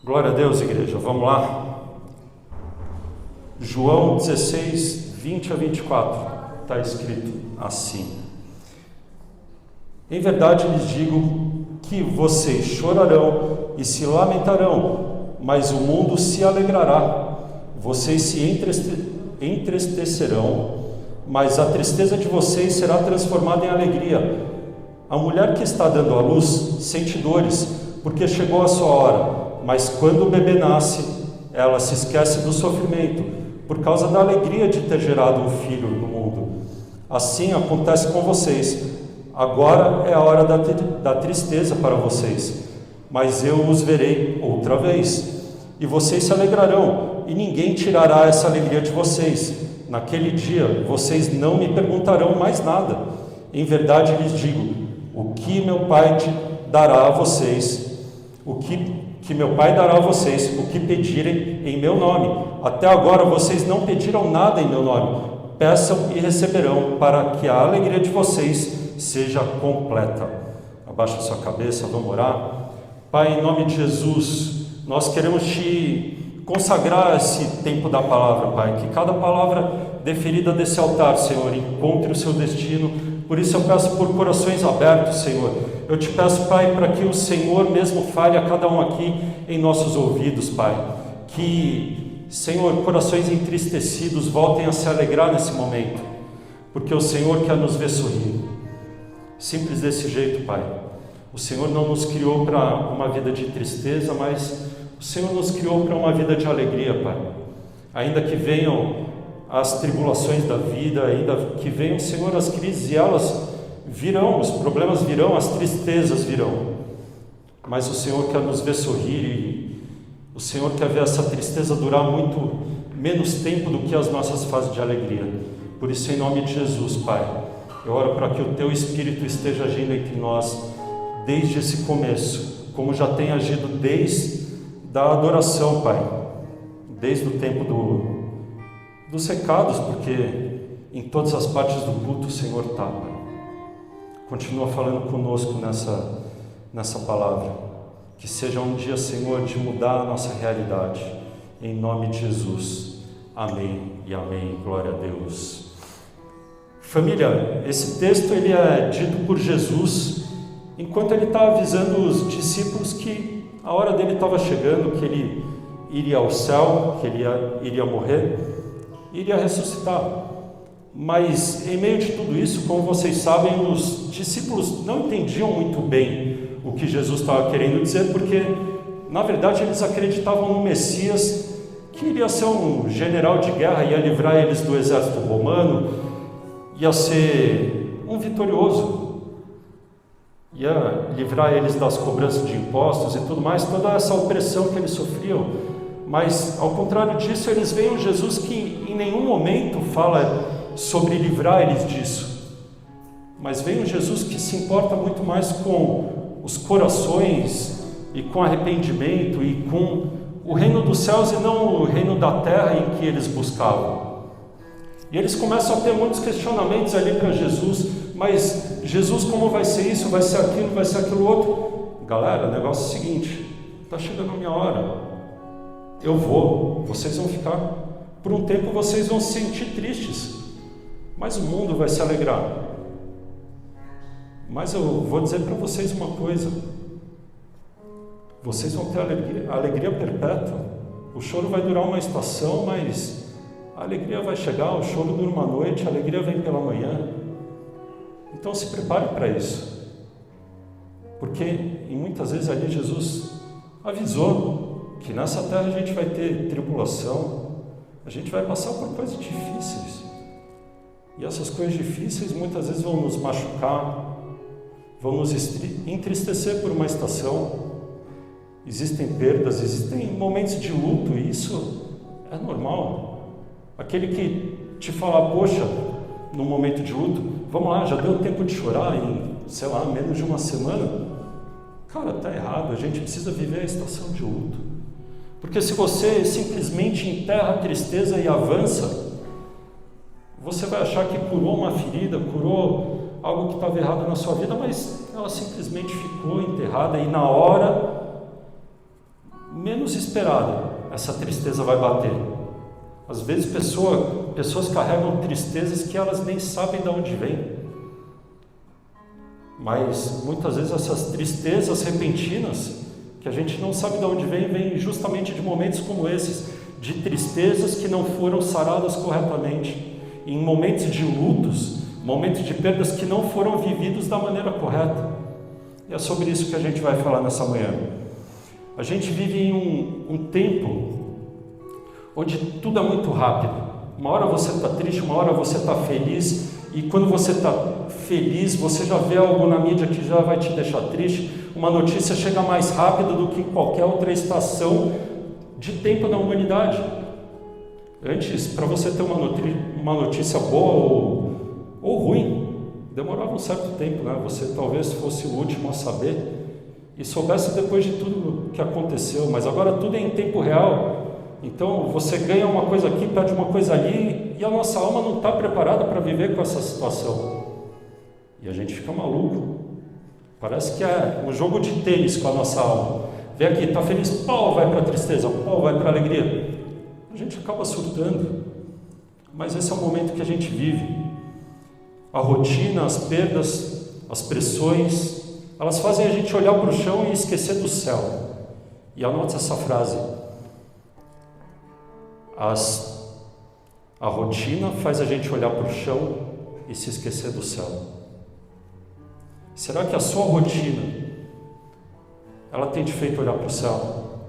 Glória a Deus, igreja. Vamos lá. João 16, 20 a 24. Está escrito assim: Em verdade lhes digo que vocês chorarão e se lamentarão, mas o mundo se alegrará. Vocês se entristecerão, mas a tristeza de vocês será transformada em alegria. A mulher que está dando à luz sente dores, porque chegou a sua hora. Mas quando o bebê nasce, ela se esquece do sofrimento, por causa da alegria de ter gerado um filho no mundo. Assim acontece com vocês. Agora é a hora da tristeza para vocês, mas eu os verei outra vez, e vocês se alegrarão, e ninguém tirará essa alegria de vocês. Naquele dia, vocês não me perguntarão mais nada. Em verdade lhes digo, o que meu Pai dará a vocês, o que meu Pai dará a vocês, o que pedirem em meu nome. Até agora vocês não pediram nada em meu nome. Peçam e receberão, para que a alegria de vocês seja completa. Abaixa sua cabeça, vamos orar. Pai, em nome de Jesus, nós queremos Te consagrar esse tempo da palavra, Pai. Que cada palavra deferida desse altar, Senhor, encontre o seu destino. Por isso eu peço por corações abertos, Senhor. Eu te peço, Pai, para que o Senhor mesmo fale a cada um aqui em nossos ouvidos, Pai. Que, Senhor, corações entristecidos voltem a se alegrar nesse momento, porque o Senhor quer nos ver sorrir. Simples desse jeito, Pai. O Senhor não nos criou para uma vida de tristeza, mas o Senhor nos criou para uma vida de alegria, Pai. Ainda que venham as tribulações da vida, ainda que venham, Senhor, as crises, e elas virão, os problemas virão, as tristezas virão, mas o Senhor quer nos ver sorrir, e o Senhor quer ver essa tristeza durar muito menos tempo do que as nossas fases de alegria. Por isso, em nome de Jesus, Pai, eu oro para que o Teu Espírito esteja agindo entre nós desde esse começo, como já tem agido desde a adoração, Pai, desde o tempo dos recados, porque em todas as partes do culto o Senhor está, Pai. Continua falando conosco nessa palavra. Que seja um dia, Senhor, de mudar a nossa realidade. Em nome de Jesus. Amém e amém. Glória a Deus. Família, esse texto ele é dito por Jesus enquanto ele está avisando os discípulos que a hora dele estava chegando, que ele iria ao céu, que ele iria morrer, iria ressuscitar. Mas em meio de tudo isso, como vocês sabem, os discípulos não entendiam muito bem o que Jesus estava querendo dizer, porque na verdade eles acreditavam no Messias, que iria ser um general de guerra, ia livrar eles do exército romano, ia ser um vitorioso, ia livrar eles das cobranças de impostos e tudo mais, toda essa opressão que eles sofriam. Mas ao contrário disso, eles veem um Jesus que em nenhum momento fala sobre livrar eles disso, mas vem um Jesus que se importa muito mais com os corações e com arrependimento e com o reino dos céus e não o reino da terra em que eles buscavam. E eles começam a ter muitos questionamentos ali para Jesus, mas Jesus, como vai ser isso, vai ser aquilo outro? Galera, o negócio é o seguinte, está chegando a minha hora, eu vou, vocês vão ficar, por um tempo vocês vão se sentir tristes, mas o mundo vai se alegrar. Mas eu vou dizer para vocês uma coisa, vocês vão ter alegria perpétua. O choro vai durar uma estação, mas a alegria vai chegar. O choro dura uma noite, a alegria vem pela manhã. Então se prepare para isso, porque em muitas vezes ali Jesus avisou que nessa terra a gente vai ter tribulação, a gente vai passar por coisas difíceis. E essas coisas difíceis muitas vezes vão nos machucar, vão nos entristecer por uma estação. Existem perdas, existem momentos de luto, e isso é normal. Aquele que te fala, poxa, num momento de luto, vamos lá, já deu tempo de chorar em, menos de uma semana. Cara, está errado, a gente precisa viver a estação de luto. Porque se você simplesmente enterra a tristeza e avança, você vai achar que curou uma ferida, curou algo que estava errado na sua vida, mas ela simplesmente ficou enterrada, e na hora menos esperada, essa tristeza vai bater. Às vezes pessoas carregam tristezas que elas nem sabem de onde vêm. Mas muitas vezes essas tristezas repentinas, que a gente não sabe de onde vêm justamente de momentos como esses, de tristezas que não foram saradas corretamente, em momentos de lutos, momentos de perdas que não foram vividos da maneira correta. E é sobre isso que a gente vai falar nessa manhã. A gente vive em um tempo onde tudo é muito rápido. Uma hora você está triste, uma hora você está feliz, e quando você está feliz, você já vê algo na mídia que já vai te deixar triste. Uma notícia chega mais rápido do que qualquer outra estação de tempo da humanidade. Antes, para você ter uma notícia boa ou ruim, demorava um certo tempo, né? Você talvez fosse o último a saber e soubesse depois de tudo que aconteceu, mas agora tudo é em tempo real. Então você ganha uma coisa aqui, perde uma coisa ali, e a nossa alma não está preparada para viver com essa situação. E a gente fica maluco. Parece que é um jogo de tênis com a nossa alma. Vem aqui, está feliz, pau, vai para a tristeza, pau, vai para a alegria. A gente acaba surtando. Mas esse é o momento que a gente vive. A rotina, as perdas, as pressões, elas fazem a gente olhar para o chão e esquecer do céu. E anote essa frase. A rotina faz a gente olhar para o chão e se esquecer do céu. Será que a sua rotina, ela tem te feito olhar para o céu?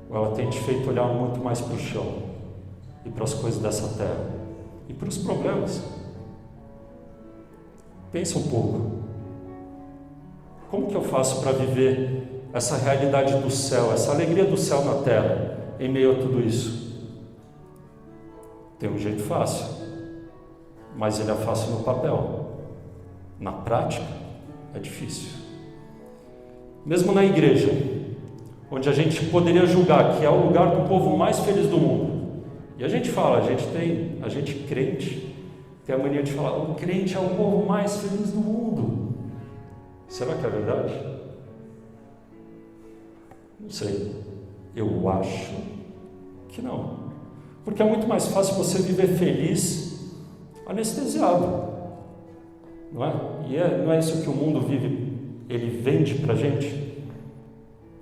Ou ela tem te feito olhar muito mais para o chão e para as coisas dessa terra e para os problemas? Pensa um pouco. Como que eu faço para viver essa realidade do céu, essa alegria do céu na terra, em meio a tudo isso? Tem um jeito fácil, mas ele é fácil no papel. Na prática, é difícil. Mesmo na igreja, onde a gente poderia julgar que é o lugar do povo mais feliz do mundo, e a gente fala, a gente crente, tem a mania de falar, o crente é o povo mais feliz do mundo. Será que é verdade? Não sei. Eu acho que não. Porque é muito mais fácil você viver feliz anestesiado. Não é? E não é isso que o mundo vive, ele vende pra gente?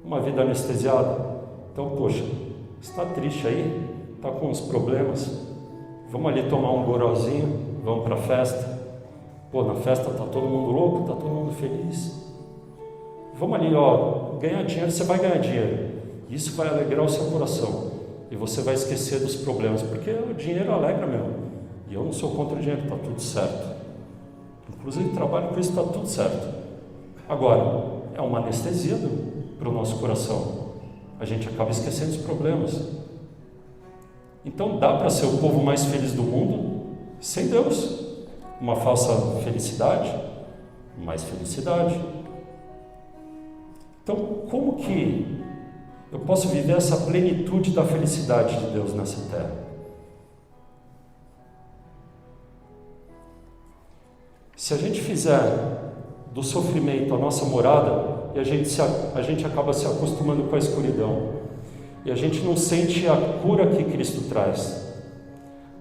Uma vida anestesiada. Então, poxa, está triste aí? Está com uns problemas? Vamos ali tomar um gorozinho? Vamos para a festa? Pô, na festa está todo mundo louco, está todo mundo feliz. Vamos ali, ganhar dinheiro, você vai ganhar dinheiro. Isso vai alegrar o seu coração. E você vai esquecer dos problemas, porque o dinheiro alegra mesmo. E eu não sou contra o dinheiro, está tudo certo. Inclusive trabalho com isso, está tudo certo. Agora, é uma anestesia para o nosso coração. A gente acaba esquecendo os problemas. Então dá para ser o povo mais feliz do mundo sem Deus. Uma falsa felicidade, mais felicidade. Então, como que eu posso viver essa plenitude da felicidade de Deus nessa terra? Se a gente fizer do sofrimento a nossa morada, e a gente acaba se acostumando com a escuridão, e a gente não sente a cura que Cristo traz.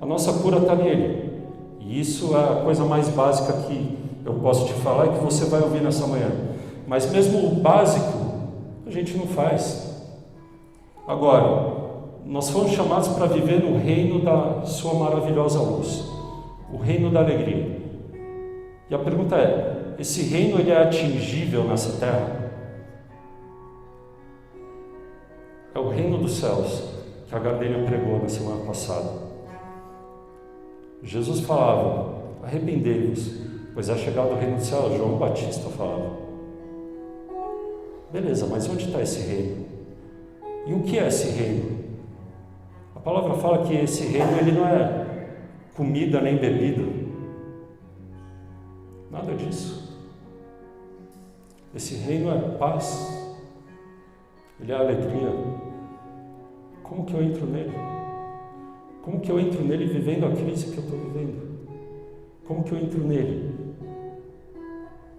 A nossa cura está nele. E isso é a coisa mais básica que eu posso te falar e que você vai ouvir nessa manhã. Mas mesmo o básico, a gente não faz. Agora, nós fomos chamados para viver no reino da sua maravilhosa luz, o reino da alegria. E a pergunta é, esse reino ele é atingível nessa terra? É o reino dos céus que a Gardênia pregou na semana passada. Jesus falava, arrependei-vos, pois é chegado o reino dos céus. João Batista falava. Beleza, mas onde está esse reino? E o que é esse reino? A palavra fala que esse reino ele não é comida nem bebida. Nada disso. Esse reino é paz. Ele é alegria. Como que eu entro nele? Como que eu entro nele vivendo a crise que eu estou vivendo? Como que eu entro nele?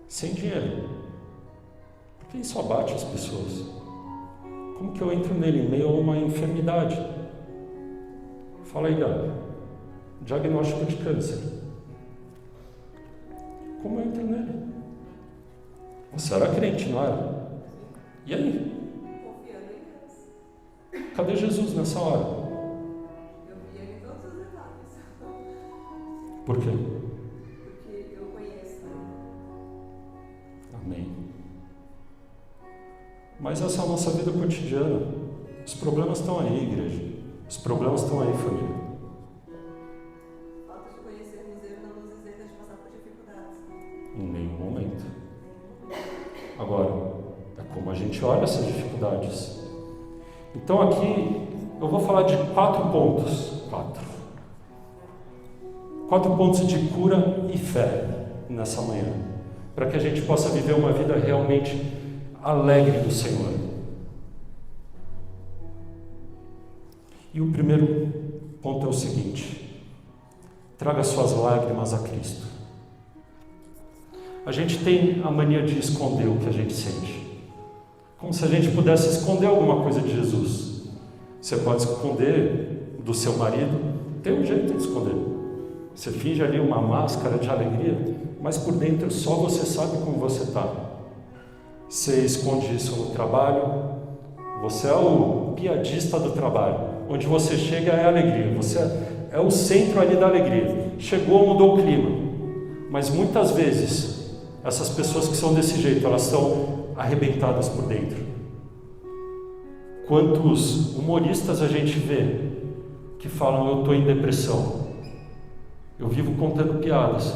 Sem dinheiro. Porque isso abate as pessoas. Como que eu entro nele em meio a uma enfermidade? Fala aí, galera. Diagnóstico de câncer. Como eu entro nele? Você era crente, não era? E aí? Confiando em Deus. Cadê Jesus nessa hora? Eu vi ele em todos os detalhes. Por quê? Porque eu conheço ele. Amém. Mas essa é a nossa vida cotidiana. Os problemas estão aí, igreja. Os problemas estão aí, família. Falta de conhecermos ele não nos isenta de passar por dificuldades. Em nenhum momento. Agora, é como a gente olha essas dificuldades. Então aqui eu vou falar de 4 pontos. 4 pontos de cura e fé nessa manhã. Para que a gente possa viver uma vida realmente alegre do Senhor. E o primeiro ponto é o seguinte: traga suas lágrimas a Cristo. A gente tem a mania de esconder o que a gente sente, como se a gente pudesse esconder alguma coisa de Jesus. Você pode esconder do seu marido, tem um jeito de esconder. Você finge ali uma máscara de alegria, mas por dentro só você sabe como você está. Você esconde isso no trabalho, você é o piadista do trabalho. Onde você chega é alegria, você é o centro ali da alegria. Chegou, mudou o clima. Mas muitas vezes, essas pessoas que são desse jeito, elas são arrebentadas por dentro. Quantos humoristas a gente vê que falam: eu estou em depressão, eu vivo contando piadas.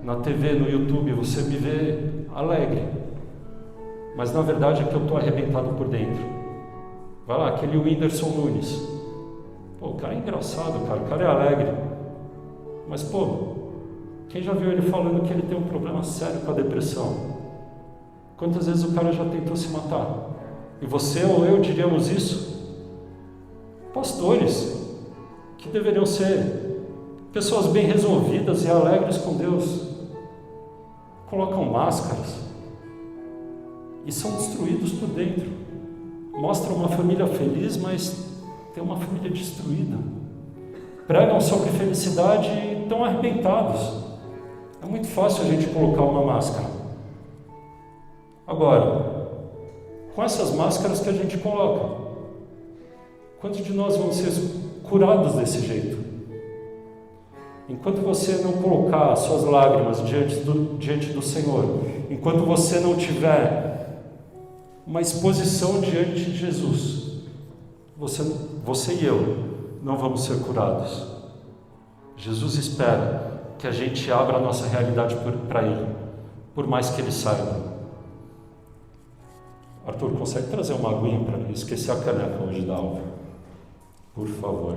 Na TV, no YouTube, você me vê alegre. Mas na verdade é que eu estou arrebentado por dentro. Vai lá, aquele Whindersson Nunes. Pô, o cara é engraçado, cara, o cara é alegre. Mas, pô, quem já viu ele falando que ele tem um problema sério com a depressão? Quantas vezes o cara já tentou se matar? E você ou eu diríamos isso? Pastores, que deveriam ser pessoas bem resolvidas e alegres com Deus, colocam máscaras e são destruídos por dentro. Mostram uma família feliz, mas tem uma família destruída. Pregam sobre felicidade e estão arrebentados. É muito fácil a gente colocar uma máscara. Agora, com essas máscaras que a gente coloca, quantos de nós vão ser curados desse jeito? Enquanto você não colocar as suas lágrimas diante do Senhor, enquanto você não tiver uma exposição diante de Jesus, você e eu não vamos ser curados. Jesus espera que a gente abra a nossa realidade para Ele, por mais que Ele saiba. Arthur, consegue trazer uma aguinha para mim? Esqueci a caneca hoje da aula. Por favor.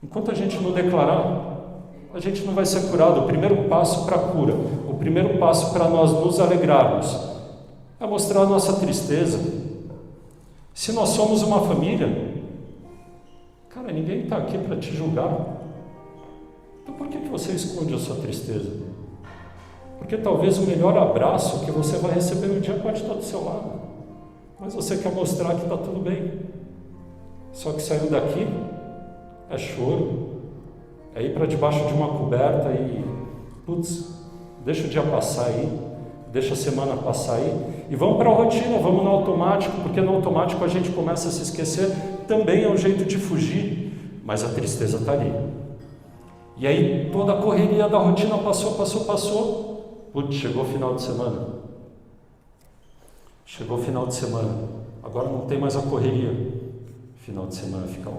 Enquanto a gente não declarar, a gente não vai ser curado. O primeiro passo para a cura, o primeiro passo para nós nos alegrarmos, é mostrar a nossa tristeza. Se nós somos uma família, cara, ninguém está aqui para te julgar. Então por que você esconde a sua tristeza? Porque talvez o melhor abraço que você vai receber um dia pode estar do seu lado, mas você quer mostrar que está tudo bem. Só que saindo daqui é choro, é ir para debaixo de uma coberta e deixa o dia passar aí, deixa a semana passar aí, e vamos para a rotina, vamos no automático, porque no automático a gente começa a se esquecer. Também é um jeito de fugir, mas a tristeza está ali. E aí toda a correria da rotina passou. Chegou o final de semana. Chegou o final de semana. Agora não tem mais a correria. Final de semana fica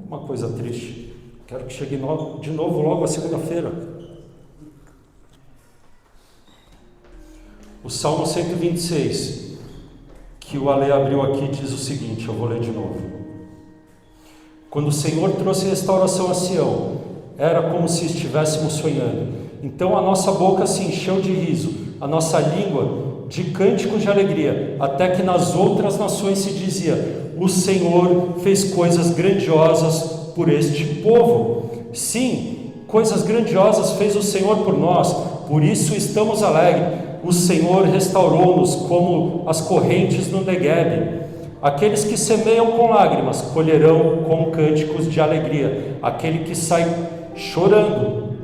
uma coisa triste. Quero que chegue de novo logo a segunda-feira. O Salmo 126, que o Ale abriu aqui, diz o seguinte, eu vou ler de novo. Quando o Senhor trouxe restauração a Sião, era como se estivéssemos sonhando. Então a nossa boca se encheu de riso, a nossa língua de cânticos de alegria, até que nas outras nações se dizia: o Senhor fez coisas grandiosas por este povo. Sim, coisas grandiosas fez o Senhor por nós, por isso estamos alegres. O Senhor restaurou-nos como as correntes no Negueb. Aqueles que semeiam com lágrimas colherão com cânticos de alegria. Aquele que sai chorando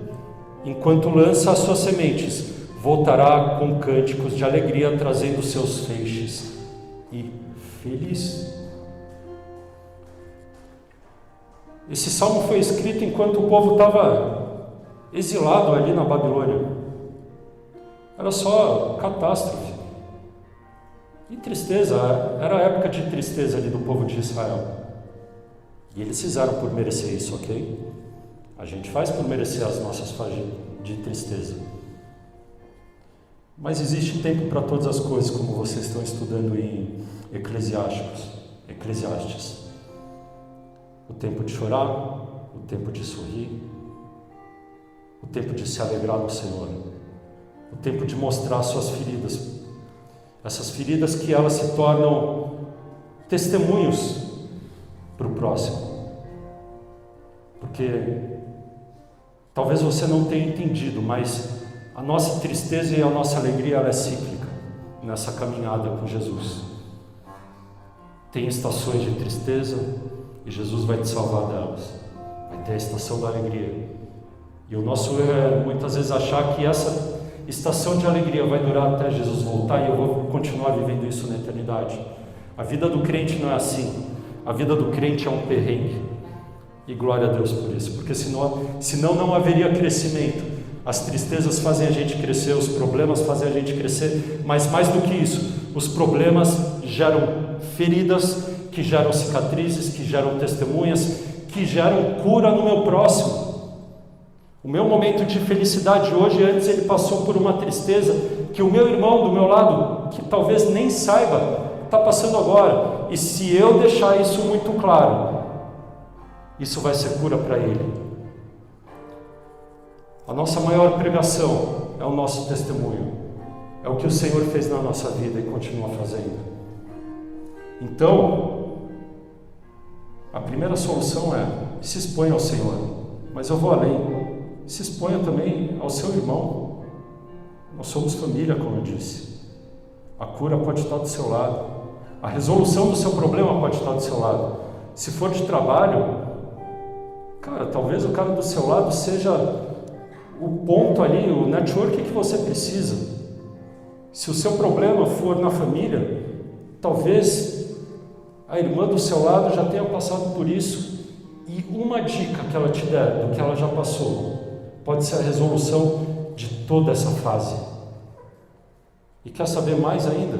enquanto lança as suas sementes voltará com cânticos de alegria, trazendo seus feixes e feliz. Esse salmo foi escrito enquanto o povo estava exilado ali na Babilônia. Era só catástrofe e tristeza. Era a época de tristeza ali do povo de Israel. E eles fizeram por merecer isso, ok? A gente faz por merecer as nossas fases de tristeza. Mas existe tempo para todas as coisas, como vocês estão estudando em Eclesiastes. O tempo de chorar, o tempo de sorrir, o tempo de se alegrar no Senhor, o tempo de mostrar suas feridas, essas feridas que elas se tornam testemunhos para o próximo, porque talvez você não tenha entendido, mas a nossa tristeza e a nossa alegria ela é cíclica nessa caminhada com Jesus. Tem estações de tristeza e Jesus vai te salvar delas. Vai ter a estação da alegria. E o nosso erro é muitas vezes achar que essa estação de alegria vai durar até Jesus voltar e eu vou continuar vivendo isso na eternidade. A vida do crente não é assim. A vida do crente é um perrengue. E glória a Deus por isso, porque senão não haveria crescimento. As tristezas fazem a gente crescer, os problemas fazem a gente crescer, mas mais do que isso, os problemas geram feridas, que geram cicatrizes, que geram testemunhas, que geram cura no meu próximo. O meu momento de felicidade hoje, antes ele passou por uma tristeza que o meu irmão do meu lado, que talvez nem saiba, está passando agora. E se eu deixar isso muito claro, isso vai ser cura para ele. A nossa maior pregação é o nosso testemunho. É o que o Senhor fez na nossa vida e continua fazendo. Então, a primeira solução é: se exponha ao Senhor. Mas eu vou além. Se exponha também ao seu irmão. Nós somos família, como eu disse. A cura pode estar do seu lado. A resolução do seu problema pode estar do seu lado. Se for de trabalho, cara, talvez o cara do seu lado seja o ponto ali, o network que você precisa. Se o seu problema for na família, talvez a irmã do seu lado já tenha passado por isso, e uma dica que ela te der do que ela já passou pode ser a resolução de toda essa fase. E quer saber mais ainda?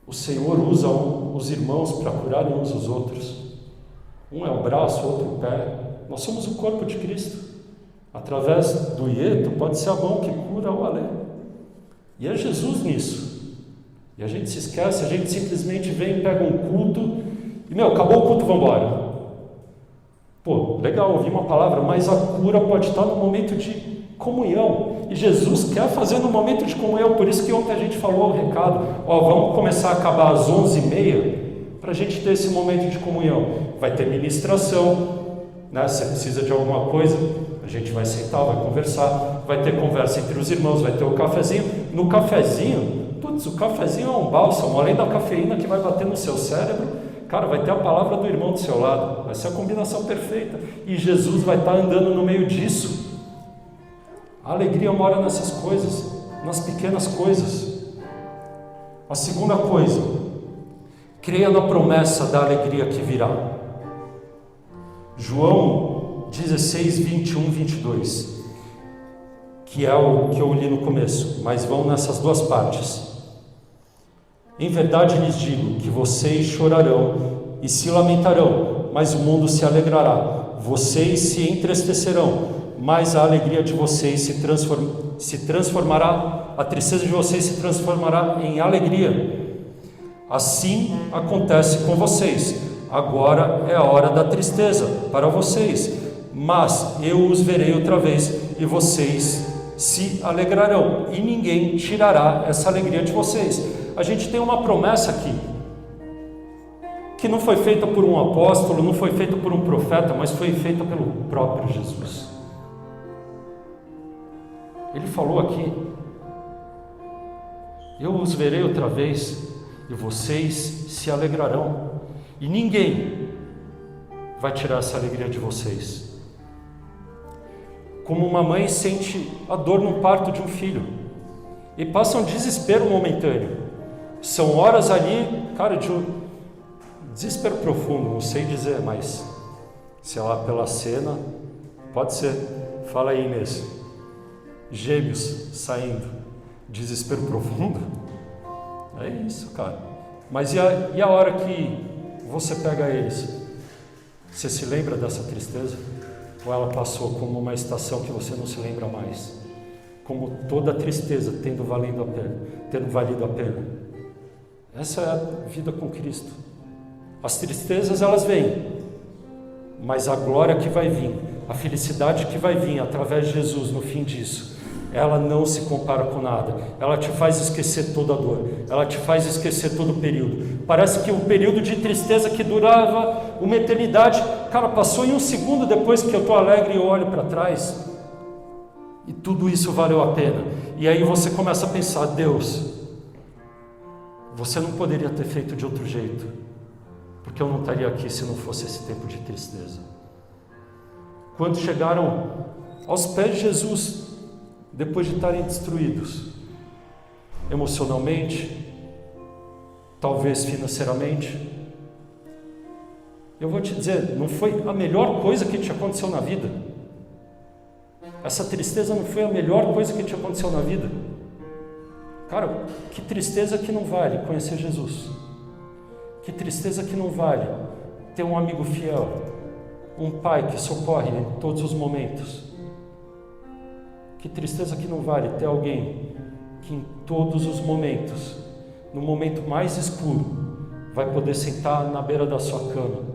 O Senhor usa os irmãos para curarem uns os outros. Um é o braço, outro o pé. Nós somos o corpo de Cristo. Através do ieto pode ser a mão que cura o além. E é Jesus nisso. E a gente se esquece, a gente simplesmente vem, pega um culto e, acabou o culto, vamos embora. Pô, legal, ouvi uma palavra, mas a cura pode estar no momento de comunhão. E Jesus quer fazer no momento de comunhão, por isso que ontem a gente falou o recado, vamos começar a acabar às 11h30, para a gente ter esse momento de comunhão. Vai ter ministração, né? Se precisa de alguma coisa, a gente vai sentar, vai conversar, vai ter conversa entre os irmãos, vai ter o cafezinho. No cafezinho, o cafezinho é um bálsamo, além da cafeína que vai bater no seu cérebro, cara, vai ter a palavra do irmão do seu lado, vai ser a combinação perfeita, e Jesus vai estar andando no meio disso. A alegria mora nessas coisas, nas pequenas coisas. A segunda coisa, creia na promessa da alegria que virá. João 16, 21, 22, que é o que eu li no começo, mas vão nessas duas partes. Em verdade lhes digo que vocês chorarão e se lamentarão, mas o mundo se alegrará. Vocês se entristecerão, mas a alegria de vocês se transformará, a tristeza de vocês se transformará em alegria. Assim acontece com vocês. Agora é a hora da tristeza para vocês, mas eu os verei outra vez e vocês se alegrarão, e ninguém tirará essa alegria de vocês. A gente tem uma promessa aqui, que não foi feita por um apóstolo, não foi feita por um profeta, mas foi feita pelo próprio Jesus. Ele falou aqui: eu os verei outra vez e vocês se alegrarão, e ninguém vai tirar essa alegria de vocês. Como uma mãe sente a dor no parto de um filho e passa um desespero momentâneo. São horas ali, cara, de um desespero profundo, não sei dizer, mas sei lá, pela cena, pode ser. Fala aí, Inês. Gêmeos saindo, desespero profundo. É isso, cara. Mas e a hora que você pega eles? Você se lembra dessa tristeza? Ou ela passou como uma estação que você não se lembra mais? Como toda tristeza tendo valido a pena. Essa é a vida com Cristo. As tristezas, elas vêm, mas a glória que vai vir, a felicidade que vai vir através de Jesus no fim disso, ela não se compara com nada. Ela te faz esquecer toda a dor, ela te faz esquecer todo o período. Parece que o período de tristeza que durava uma eternidade, cara, passou em um segundo depois que eu estou alegre e olho para trás, e tudo isso valeu a pena. E aí você começa a pensar: Deus, você não poderia ter feito de outro jeito, porque eu não estaria aqui se não fosse esse tempo de tristeza. Quando chegaram aos pés de Jesus, depois de estarem destruídos, emocionalmente, talvez financeiramente, eu vou te dizer, não foi a melhor coisa que te aconteceu na vida. Essa tristeza não foi a melhor coisa que te aconteceu na vida. Cara, que tristeza que não vale conhecer Jesus. Que tristeza que não vale ter um amigo fiel, um pai que socorre em todos os momentos. Que tristeza que não vale ter alguém que em todos os momentos, no momento mais escuro, vai poder sentar na beira da sua cama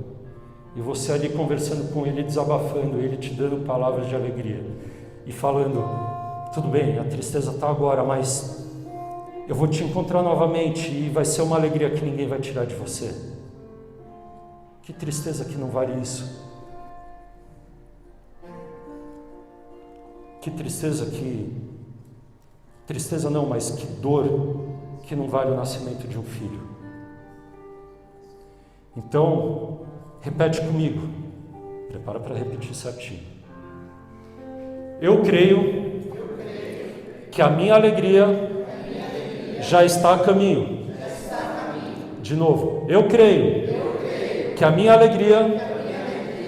e você ali conversando com ele, desabafando, ele te dando palavras de alegria e falando: tudo bem, a tristeza está agora, mas eu vou te encontrar novamente e vai ser uma alegria que ninguém vai tirar de você. Que tristeza que não vale isso. Que tristeza não, mas que dor que não vale o nascimento de um filho. Então, repete comigo. Prepara para repetir certinho. Eu creio que a minha alegria já está a caminho. De novo, eu creio que a minha alegria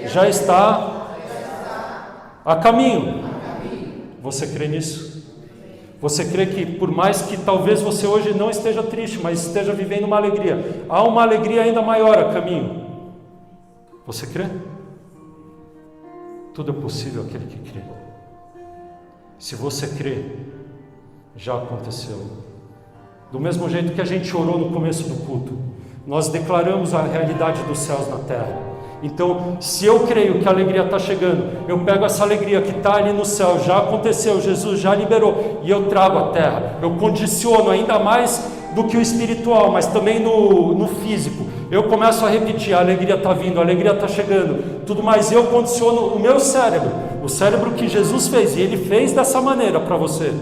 já está a caminho. Você crê nisso? Você crê que por mais que talvez você hoje não esteja triste, mas esteja vivendo uma alegria, há uma alegria ainda maior a caminho? Você crê? Tudo é possível aquele que crê. Se você crê, já aconteceu. Do mesmo jeito que a gente orou no começo do culto, nós declaramos a realidade dos céus na terra. Então, se eu creio que a alegria está chegando, eu pego essa alegria que está ali no céu, já aconteceu, Jesus já liberou, e eu trago à terra. Eu condiciono ainda mais do que o espiritual, mas também no físico. Eu começo a repetir: a alegria está vindo, a alegria está chegando, tudo mais. Eu condiciono o meu cérebro, o cérebro que Jesus fez, e Ele fez dessa maneira para você.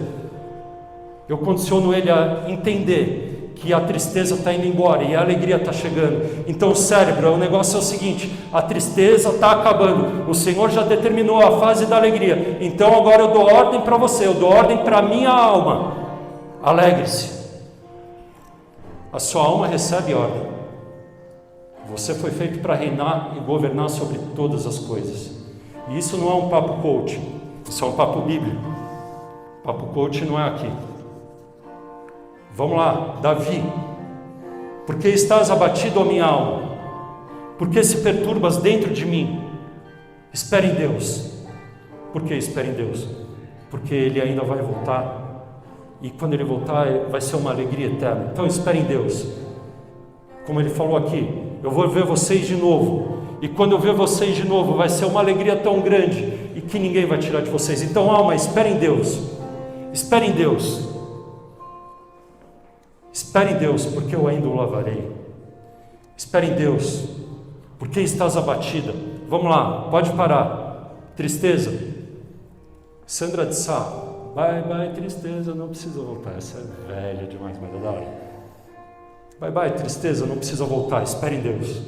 Eu condiciono ele a entender que a tristeza está indo embora e a alegria está chegando. Então o cérebro, o negócio é o seguinte: a tristeza está acabando, o Senhor já determinou a fase da alegria, então agora eu dou ordem para você, eu dou ordem para a minha alma: alegre-se. A sua alma recebe ordem. Você foi feito para reinar e governar sobre todas as coisas. E isso não é um papo coach, isso é um papo bíblico. Papo coach não é aqui. Vamos lá, Davi: por que estás abatido, ó minha alma? Por que se perturbas dentro de mim? Espere em Deus. Por que espere em Deus? Porque Ele ainda vai voltar, e quando Ele voltar vai ser uma alegria eterna. Então espere em Deus. Como Ele falou aqui: eu vou ver vocês de novo, e quando eu ver vocês de novo vai ser uma alegria tão grande e que ninguém vai tirar de vocês. Então, alma, espere em Deus. Espere em Deus. Espere em Deus, porque eu ainda o lavarei. Espere em Deus, porque estás abatida. Vamos lá, pode parar. Tristeza. Sandra de Sá: bye bye tristeza, não precisa voltar. Essa é velha demais, mas é da hora. Bye bye, tristeza, não precisa voltar, espere em Deus.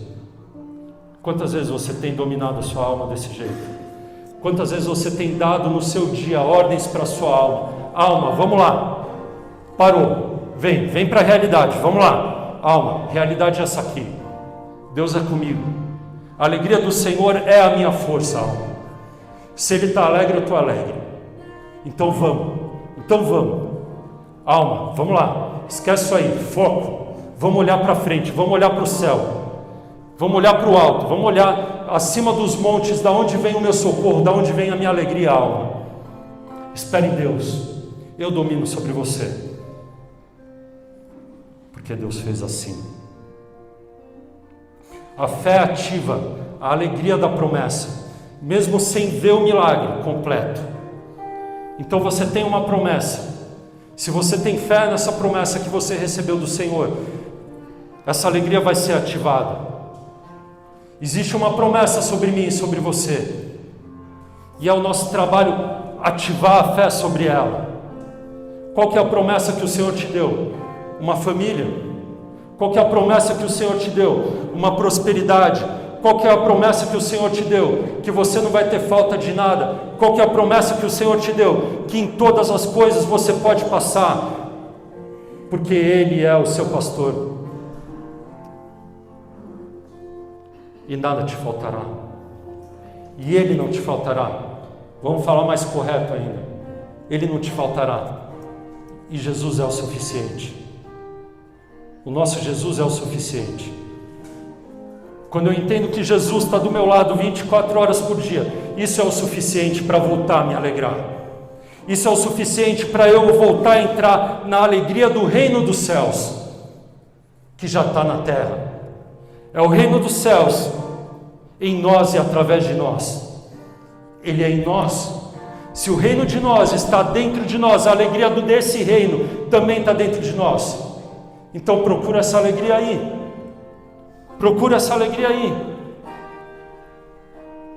Quantas vezes você tem dominado a sua alma desse jeito? Quantas vezes você tem dado no seu dia ordens para a sua alma? Alma, vamos lá. Parou. Vem para a realidade, vamos lá. Alma, realidade é essa aqui. Deus é comigo. A alegria do Senhor é a minha força, alma. Se Ele está alegre, eu estou alegre. Então vamos. Alma, vamos lá. Esquece isso aí, foco. Vamos olhar para frente, vamos olhar para o céu. Vamos olhar para o alto, vamos olhar acima dos montes, da onde vem o meu socorro, da onde vem a minha alegria, alma. Espere em Deus, eu domino sobre você, porque Deus fez assim. A fé ativa a alegria da promessa, mesmo sem ver o milagre completo. Então você tem uma promessa. Se você tem fé nessa promessa que você recebeu do Senhor, essa alegria vai ser ativada. Existe uma promessa sobre mim e sobre você, e é o nosso trabalho ativar a fé sobre ela. Qual que é a promessa que o Senhor te deu? Uma família. Qual que é a promessa que o Senhor te deu? Uma prosperidade. Qual que é a promessa que o Senhor te deu? Que você não vai ter falta de nada. Qual que é a promessa que o Senhor te deu? Que em todas as coisas você pode passar, porque Ele é o seu pastor. E nada te faltará. E Ele não te faltará. Vamos falar mais correto ainda. Ele não te faltará. E Jesus é o suficiente. O nosso Jesus é o suficiente. Quando eu entendo que Jesus está do meu lado 24 horas por dia, isso é o suficiente para voltar a me alegrar. Isso é o suficiente para eu voltar a entrar na alegria do reino dos céus, que já está na terra. É o reino dos céus em nós e através de nós. Ele é em nós. Se o reino de nós está dentro de nós, a alegria desse reino também está dentro de nós. Então procura essa alegria aí. Procura essa alegria aí.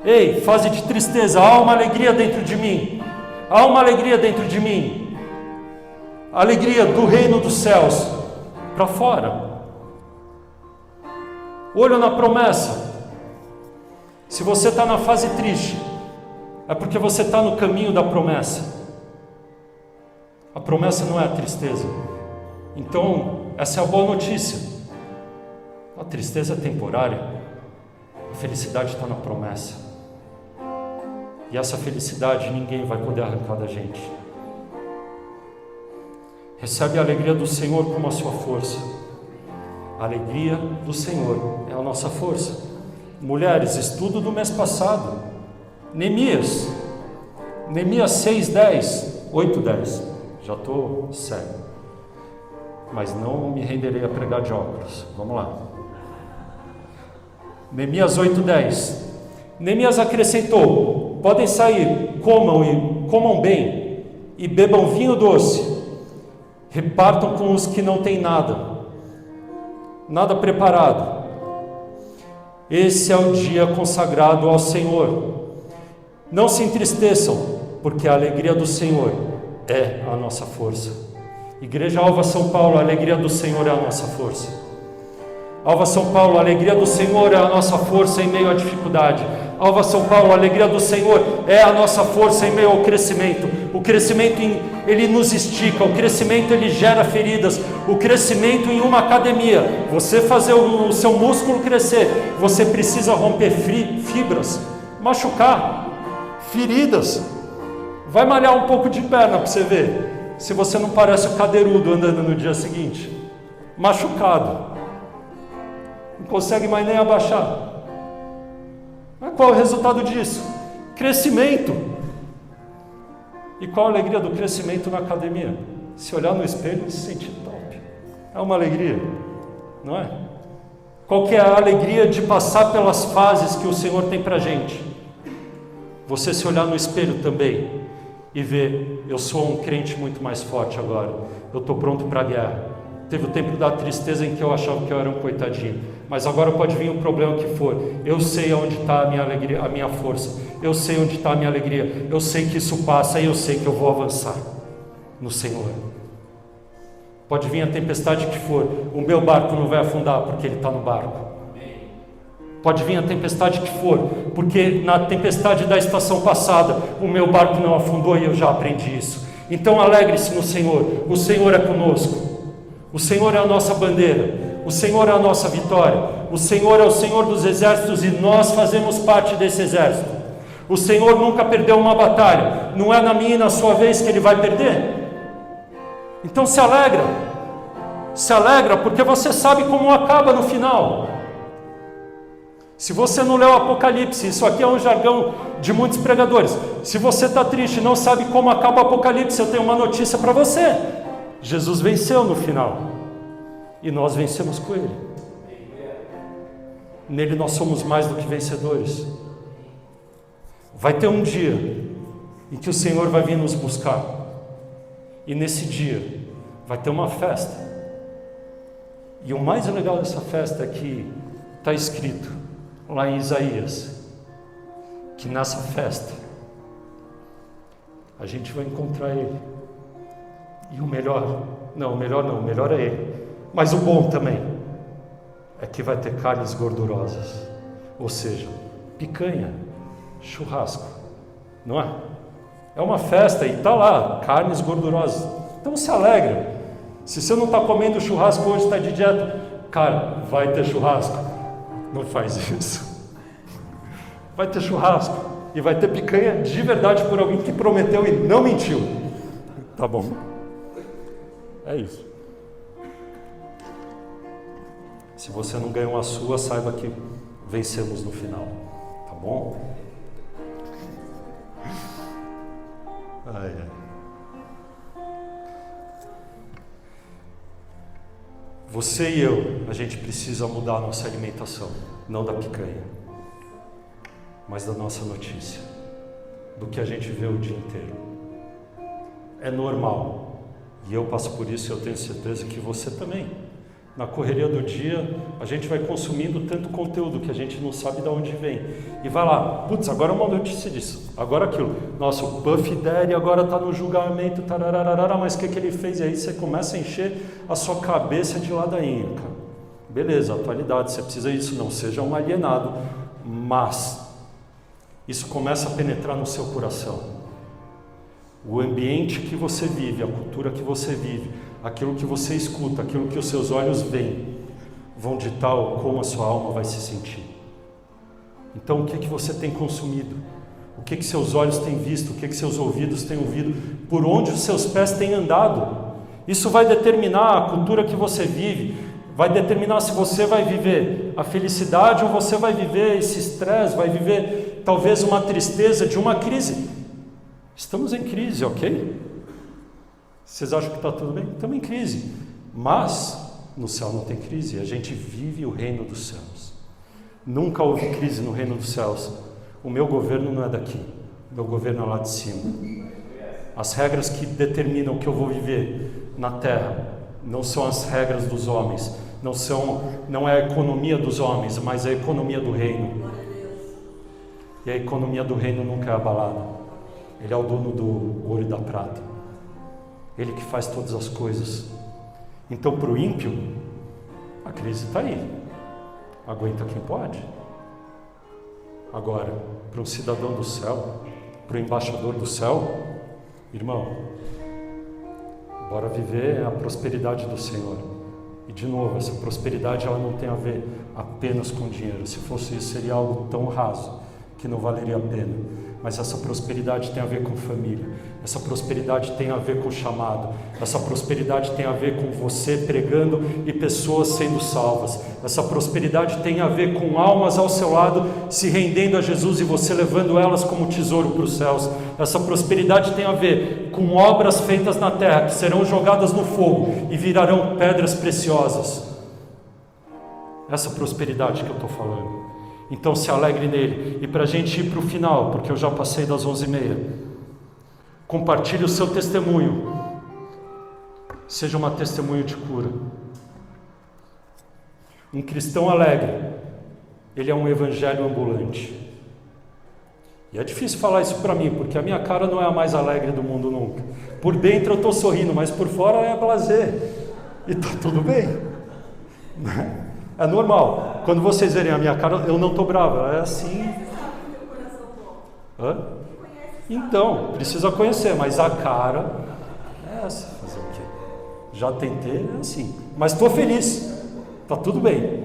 Ei, fase de tristeza, há uma alegria dentro de mim. Há uma alegria dentro de mim. A alegria do reino dos céus para fora. Olho na promessa. Se você está na fase triste, é porque você está no caminho da promessa. A promessa não é a tristeza. Então, essa é a boa notícia. A tristeza é temporária. A felicidade está na promessa. E essa felicidade ninguém vai poder arrancar da gente. Recebe a alegria do Senhor como a sua força. A alegria do Senhor é a nossa força. Mulheres, estudo do mês passado. Neemias 6:10, 8:10. Já estou cego. Mas não me renderei a pregar de óculos. Vamos lá. Neemias 8:10. Neemias acrescentou: podem sair, comam bem e bebam vinho doce. Repartam com os que não têm nada preparado. Esse é o dia consagrado ao Senhor. Não se entristeçam, porque a alegria do Senhor é a nossa força. Igreja Alva São Paulo, a alegria do Senhor é a nossa força. Alva São Paulo, a alegria do Senhor é a nossa força em meio à dificuldade. Alva São Paulo, a alegria do Senhor é a nossa força em meio ao crescimento. O crescimento, ele nos estica. O crescimento, ele gera feridas. O crescimento em uma academia, você fazer o seu músculo crescer, você precisa romper fibras, machucar, feridas. Vai malhar um pouco de perna para você ver se você não parece o cadeirudo andando no dia seguinte, machucado, não consegue mais nem abaixar. Mas qual é o resultado disso? Crescimento. E qual a alegria do crescimento na academia? Se olhar no espelho e se sentir top. É uma alegria, não é? Qual que é a alegria de passar pelas fases que o Senhor tem para a gente? Você se olhar no espelho também e ver: eu sou um crente muito mais forte agora. Eu estou pronto para a guerra. Teve o tempo da tristeza em que eu achava que eu era um coitadinho, mas agora pode vir o problema que for. Eu sei onde está a minha alegria, a minha força. Eu sei onde está a minha alegria. Eu sei que isso passa e eu sei que eu vou avançar no Senhor. Pode vir a tempestade que for, o meu barco não vai afundar porque ele está no barco. Pode vir a tempestade que for, porque na tempestade da estação passada o meu barco não afundou e eu já aprendi isso. Então alegre-se no Senhor, o Senhor é conosco, o Senhor é a nossa bandeira, o Senhor é a nossa vitória, o Senhor é o Senhor dos exércitos e nós fazemos parte desse exército. O Senhor nunca perdeu uma batalha, não é na minha e na sua vez que Ele vai perder. Então se alegra porque você sabe como acaba no final. Se você não leu o Apocalipse, isso aqui é um jargão de muitos pregadores. Se você está triste e não sabe como acaba o Apocalipse, eu tenho uma notícia para você. Jesus venceu no final. E nós vencemos com Ele. Nele nós somos mais do que vencedores. Vai ter um dia em que o Senhor vai vir nos buscar. E nesse dia vai ter uma festa. E o mais legal dessa festa é que está escrito lá em Isaías, que nessa festa a gente vai encontrar Ele. E o melhor é Ele. Mas o bom também é que vai ter carnes gordurosas, ou seja, picanha, churrasco, não é? É uma festa e está lá, carnes gordurosas. Então se alegra. Se você não está comendo churrasco hoje, está de dieta, cara, vai ter churrasco. Não faz isso. Vai ter churrasco e vai ter picanha de verdade por alguém que prometeu e não mentiu. Tá bom? É isso. Se você não ganhou a sua, saiba que vencemos no final. Tá bom? Ai, ai. Você e eu, a gente precisa mudar a nossa alimentação, não da picanha, mas da nossa notícia, do que a gente vê o dia inteiro. É normal, e eu passo por isso e eu tenho certeza que você também. Na correria do dia, a gente vai consumindo tanto conteúdo que a gente não sabe de onde vem. E vai lá, putz, agora uma notícia disso, agora aquilo. Nossa, o Puff Daddy agora está no julgamento, tarararara, mas o que ele fez? E aí você começa a encher a sua cabeça de ladainha, cara. Beleza, atualidade, você precisa disso, não seja um alienado, mas isso começa a penetrar no seu coração. O ambiente que você vive, a cultura que você vive, aquilo que você escuta, aquilo que os seus olhos veem, vão ditar como a sua alma vai se sentir. Então, o que você tem consumido? O que seus olhos têm visto? O que seus ouvidos têm ouvido? Por onde os seus pés têm andado? Isso vai determinar a cultura que você vive, vai determinar se você vai viver a felicidade ou você vai viver esse estresse, vai viver talvez uma tristeza de uma crise. Estamos em crise, ok? Vocês acham que está tudo bem? Estamos em crise. Mas no céu não tem crise. A gente vive o reino dos céus. Nunca houve crise no reino dos céus. O meu governo não é daqui. O meu governo é lá de cima. As regras que determinam o que eu vou viver na terra não são as regras dos homens. Não é a economia dos homens, mas a economia do reino. E a economia do reino nunca é abalada. Ele é o dono do ouro e da prata. Ele que faz todas as coisas. Então, para o ímpio, a crise está aí. Aguenta quem pode. Agora, para um cidadão do céu, para o embaixador do céu, irmão, bora viver a prosperidade do Senhor. E de novo, essa prosperidade ela não tem a ver apenas com dinheiro. Se fosse isso, seria algo tão raso que não valeria a pena. Mas essa prosperidade tem a ver com família, essa prosperidade tem a ver com chamado, essa prosperidade tem a ver com você pregando e pessoas sendo salvas, essa prosperidade tem a ver com almas ao seu lado se rendendo a Jesus e você levando elas como tesouro para os céus. Essa prosperidade tem a ver com obras feitas na terra que serão jogadas no fogo e virarão pedras preciosas. Essa prosperidade que eu estou falando. Então se alegre nele. E para a gente ir para o final, porque eu já passei das 11h30, compartilhe o seu testemunho. Seja uma testemunho de cura. Um cristão alegre, ele é um evangelho ambulante. E é difícil falar isso para mim, porque a minha cara não é a mais alegre do mundo nunca. Por dentro eu estou sorrindo, mas por fora é blazer. E tá tudo bem. É normal. Quando vocês verem a minha cara, eu não tô bravo, ela é assim. Hã? Então, precisa conhecer, mas a cara é essa. Fazer o quê? Já tentei, é assim. Mas estou feliz. Tá tudo bem.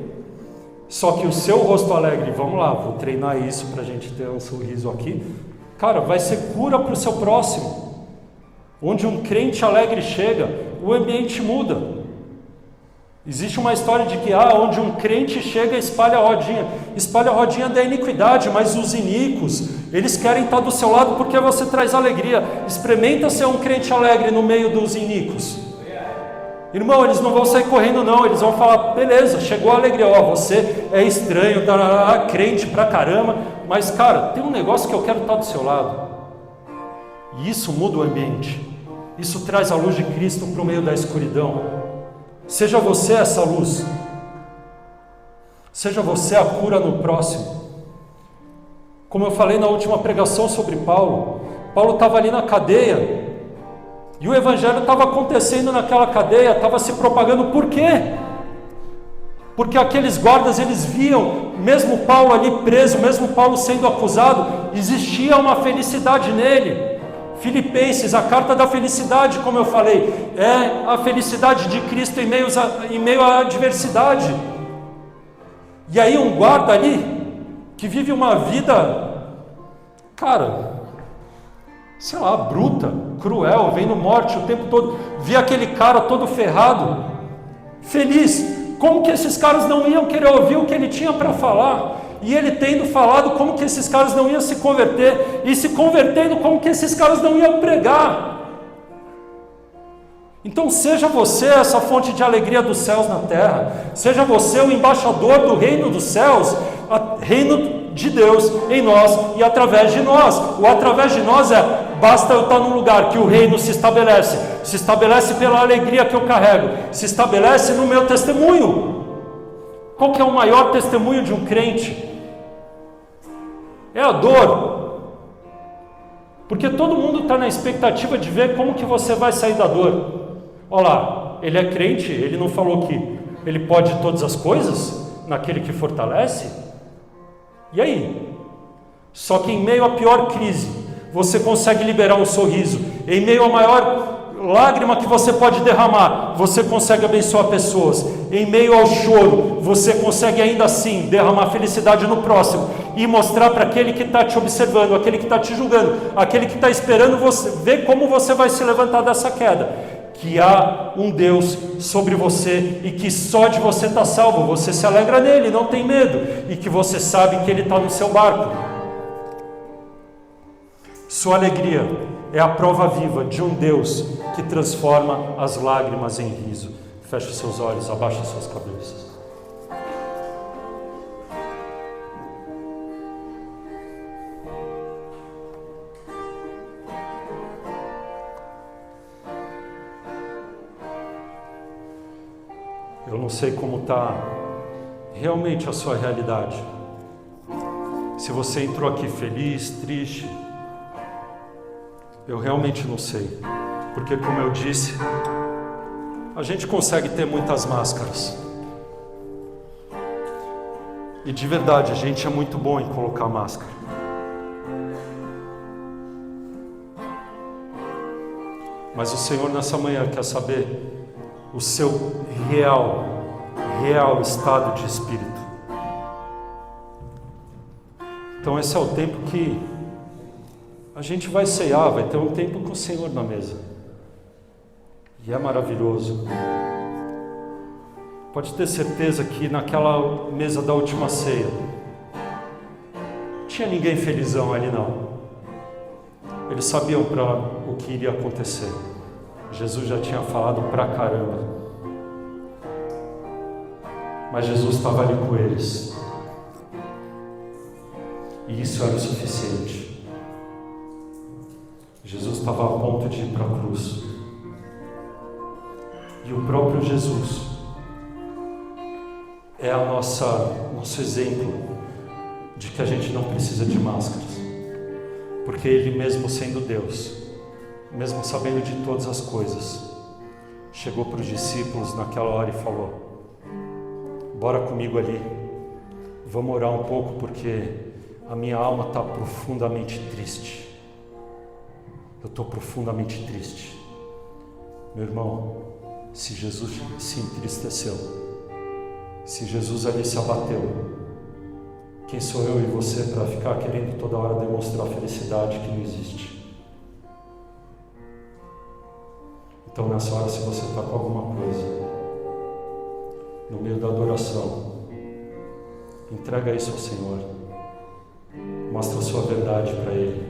Só que o seu rosto alegre, vamos lá, vou treinar isso para a gente ter um sorriso aqui. Cara, vai ser cura para o seu próximo. Onde um crente alegre chega, o ambiente muda. Existe uma história de que onde um crente chega, espalha a rodinha da iniquidade, mas os iníquos, eles querem estar do seu lado porque você traz alegria. Experimenta ser um crente alegre no meio dos iníquos. Irmão, eles não vão sair correndo não, eles vão falar, beleza, chegou a alegria, você é estranho, crente pra caramba, mas cara, tem um negócio que eu quero estar do seu lado. E isso muda o ambiente, isso traz a luz de Cristo para o meio da escuridão. Seja você essa luz, seja você a cura no próximo. Como eu falei na última pregação sobre Paulo estava ali na cadeia, e o evangelho estava acontecendo naquela cadeia, estava se propagando. Por quê? Porque aqueles guardas, eles viam, mesmo Paulo ali preso, mesmo Paulo sendo acusado, existia uma felicidade nele. Filipenses, a carta da felicidade, como eu falei, é a felicidade de Cristo em meio à adversidade. E aí um guarda ali, que vive uma vida, cara, sei lá, bruta, cruel, vendo morte o tempo todo, vê aquele cara todo ferrado, feliz. Como que esses caras não iam querer ouvir o que ele tinha para falar? E ele tendo falado, como que esses caras não iam se converter? E se convertendo, como que esses caras não iam pregar? Então seja você essa fonte de alegria dos céus na terra. Seja você o embaixador do reino dos céus, reino de Deus em nós e através de nós. O através de nós basta eu estar num lugar que o reino se estabelece pela alegria que eu carrego, se estabelece no meu testemunho. Qual que é o maior testemunho de um crente? É a dor. Porque todo mundo está na expectativa de ver como que você vai sair da dor. Olha lá, ele é crente, ele não falou que ele pode todas as coisas naquele que fortalece? E aí? Só que em meio à pior crise, você consegue liberar um sorriso. Em meio à maior lágrima que você pode derramar, você consegue abençoar pessoas. Em meio ao choro, você consegue ainda assim derramar felicidade no próximo e mostrar para aquele que está te observando, aquele que está te julgando, aquele que está esperando você ver como você vai se levantar dessa queda, que há um Deus sobre você e que só de você está salvo. Você se alegra nele, não tem medo, e que você sabe que ele está no seu barco. Sua alegria é a prova viva de um Deus que transforma as lágrimas em riso. Feche seus olhos, abaixe suas cabeças. Eu não sei como está realmente a sua realidade. Se você entrou aqui feliz, triste, eu realmente não sei, porque como eu disse, a gente consegue ter muitas máscaras, e de verdade a gente é muito bom em colocar máscara, mas o Senhor nessa manhã quer saber o seu real estado de espírito. Então esse é o tempo que a gente vai ceiar, vai ter um tempo com o Senhor na mesa. E é maravilhoso. Pode ter certeza que naquela mesa da última ceia, não tinha ninguém felizão ali não. Eles sabiam para o que iria acontecer. Jesus já tinha falado pra caramba. Mas Jesus estava ali com eles. E isso era o suficiente. Jesus estava a ponto de ir para a cruz. E o próprio Jesus é nosso exemplo de que a gente não precisa de máscaras. Porque Ele mesmo sendo Deus, mesmo sabendo de todas as coisas, chegou para os discípulos naquela hora e falou: bora comigo ali, vamos orar um pouco porque a minha alma está profundamente triste. Eu estou profundamente triste. Meu irmão, se Jesus se entristeceu, se Jesus ali se abateu, quem sou eu e você para ficar querendo toda hora demonstrar felicidade que não existe? Então nessa hora, se você está com alguma coisa no meio da adoração, entrega isso ao Senhor, mostra a sua verdade para Ele,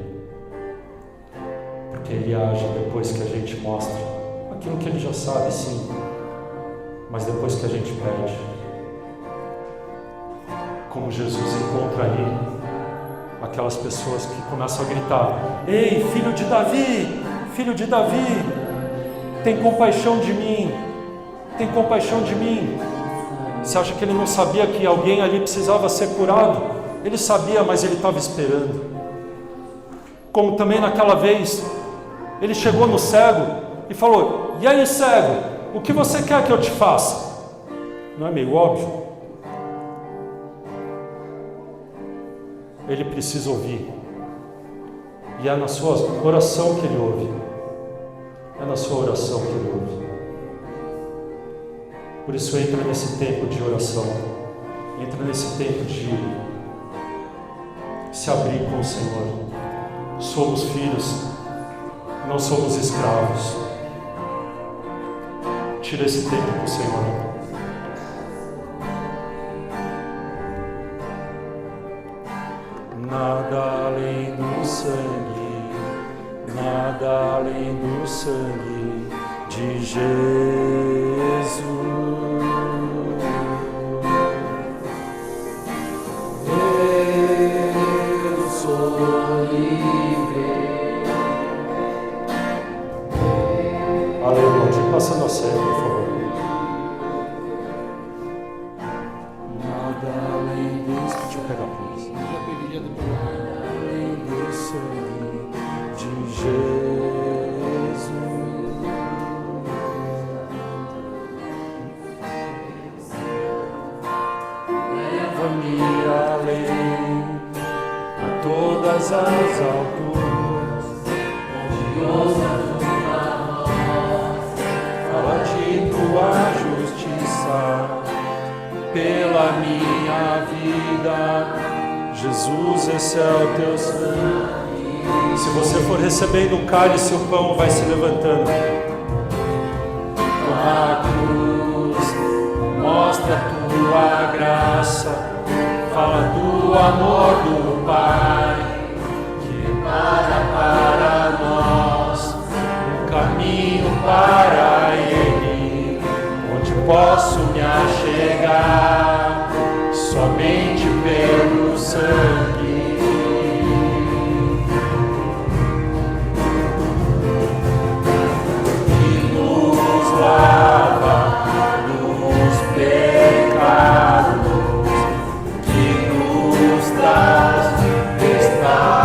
porque Ele age depois que a gente mostra aquilo que Ele já sabe, sim, mas depois que a gente pede. Como Jesus encontra ali aquelas pessoas que começam a gritar: ei, filho de Davi, tem compaixão de mim, tem compaixão de mim. Você acha que ele não sabia que alguém ali precisava ser curado? Ele sabia, mas ele estava esperando. Como também naquela vez, ele chegou no cego e falou: e aí, cego, o que você quer que eu te faça? Não é meio óbvio? Ele precisa ouvir. E é na sua oração que ele ouve. É na sua oração que ele ouve. Por isso entra nesse tempo de oração. Entra nesse tempo de se abrir com o Senhor. Somos filhos, não somos escravos. Tira esse tempo com o Senhor. Nada além do sangue, nada além do sangue de Jesus. Eu sou livre. Aleluia. Te passando a sério, por favor. Nada além do... Deixa eu pegar por isso. Além do sangue de Jesus, leva-me além a todas as alturas, onde ouça tua voz, fala de tua justiça pela minha vida. Jesus, esse é o teu sangue. Se você for recebendo o cálice, o pão vai se levantando. A cruz mostra a tua graça, fala do amor do Pai, que para nós um caminho para Ele, onde posso me achegar somente pelo sangue. Que nos lava dos pecados, que nos traz restauração.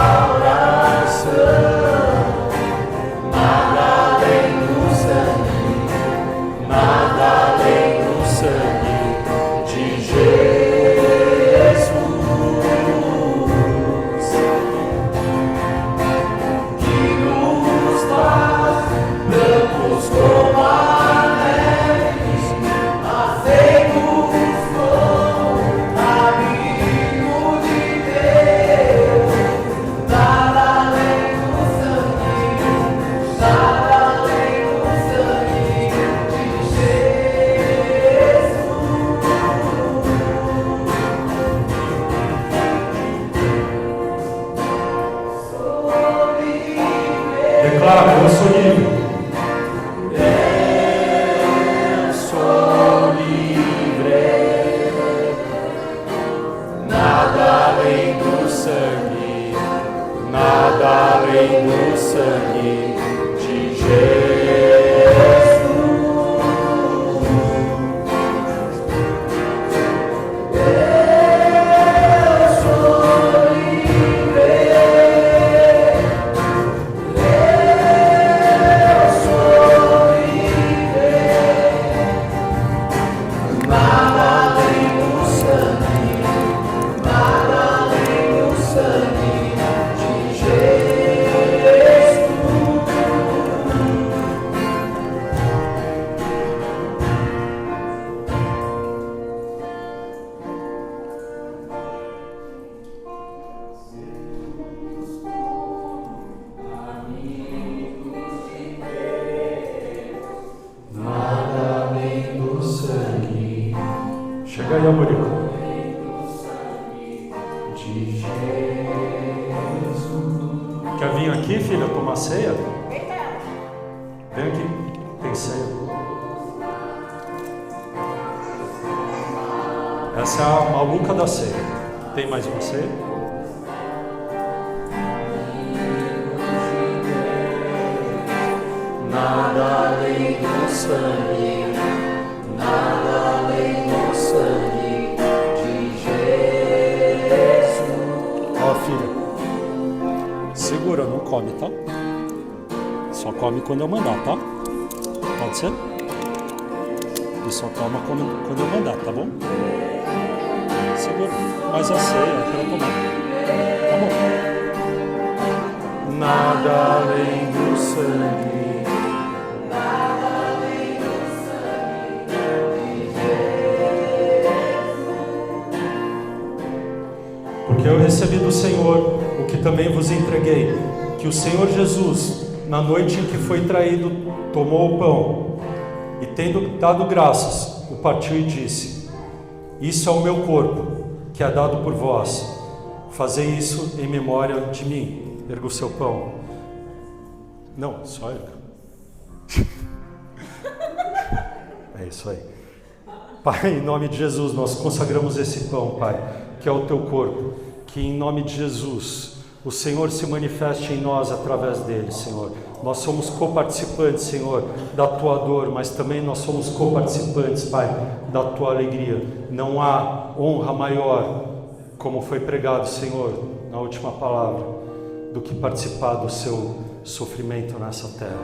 Nada além do sangue, nada além do sangue de Jesus. Declara: eu sou livre. Eu sou livre. Nada além do sangue, nada além do sangue de Jesus. Eu sou livre. Quer vir aqui, filha, tomar ceia? Vem aqui, tem ceia. Essa é a maluca da ceia. Tem mais uma ceia? Nada além do sangue, nada além do sangue de Jesus. Ó, filha. Segura, não come, tá? Só come quando eu mandar, tá? Pode ser? E só toma quando eu mandar, tá bom? Segura. Mas a ceia é pra tomar. Tá bom? Nada além do sangue. Nada além do sangue de Jesus. Porque eu recebi do Senhor o que também vos entreguei, que o Senhor Jesus, na noite em que foi traído, tomou o pão e, tendo dado graças, o partiu e disse: isso é o meu corpo, que é dado por vós. Fazei isso em memória de mim. Erga o seu pão. Não, só erga. É isso aí. Pai, em nome de Jesus, nós consagramos esse pão, Pai, que é o teu corpo. Que em nome de Jesus, o Senhor se manifeste em nós através dele, Senhor. Nós somos coparticipantes, Senhor, da tua dor, mas também nós somos coparticipantes, Pai, da tua alegria. Não há honra maior, como foi pregado, Senhor, na última palavra, do que participar do seu sofrimento nessa terra.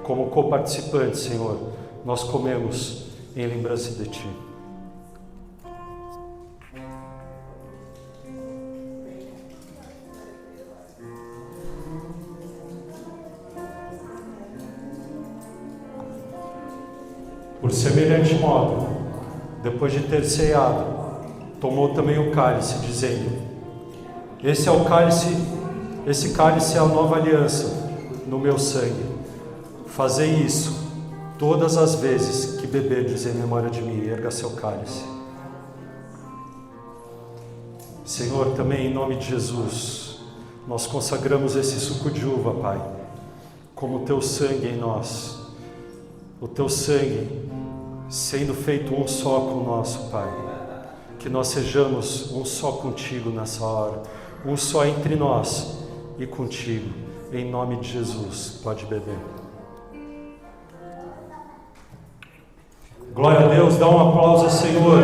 Como coparticipantes, Senhor, nós comemos em lembrança de ti. Por semelhante modo, depois de ter ceado, tomou também o cálice, dizendo: esse cálice é a nova aliança no meu sangue. Fazei isso todas as vezes que beberdes em memória de mim. Erga seu cálice. Senhor, também em nome de Jesus, nós consagramos esse suco de uva, Pai, como o teu sangue em nós. O teu sangue sendo feito um só com o nosso, Pai. Que nós sejamos um só contigo nessa hora, um só entre nós e contigo, em nome de Jesus. Pode beber. Glória a Deus, dá um aplauso ao Senhor.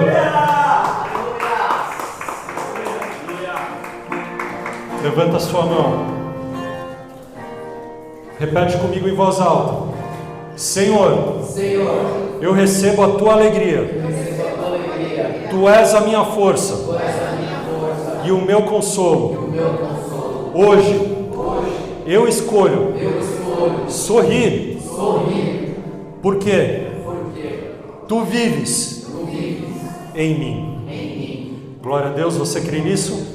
Levanta a sua mão. Repete comigo em voz alta. Senhor, eu recebo a tua alegria. Tu és a minha força e o meu consolo. Hoje eu escolho sorrir, porque tu vives em mim. Glória a Deus, você crê nisso?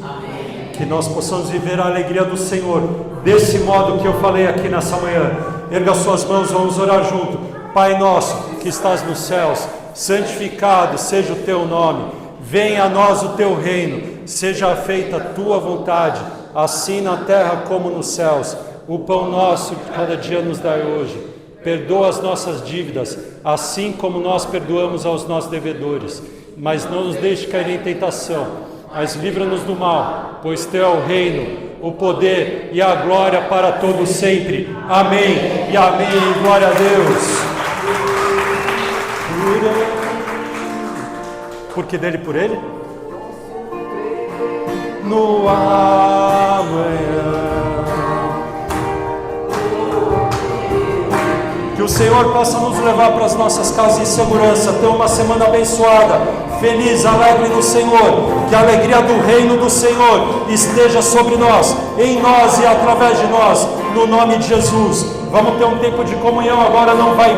Que nós possamos viver a alegria do Senhor desse modo que eu falei aqui nessa manhã. Erga suas mãos, vamos orar junto. Pai nosso que estás nos céus, santificado seja o teu nome. Venha a nós o teu reino. Seja feita a tua vontade, assim na terra como nos céus. O pão nosso de cada dia nos dai hoje. Perdoa as nossas dívidas, assim como nós perdoamos aos nossos devedores. Mas não nos deixe cair em tentação, mas livra-nos do mal, pois teu é o reino, o poder e a glória para todos sempre. Amém e amém. Glória a Deus. Porque dele por ele? No amanhã. Que o Senhor possa nos levar para as nossas casas em segurança, ter uma semana abençoada, feliz, alegre no Senhor. Que a alegria do reino do Senhor esteja sobre nós, em nós e através de nós, no nome de Jesus. Vamos ter um tempo de comunhão agora, não vai embora.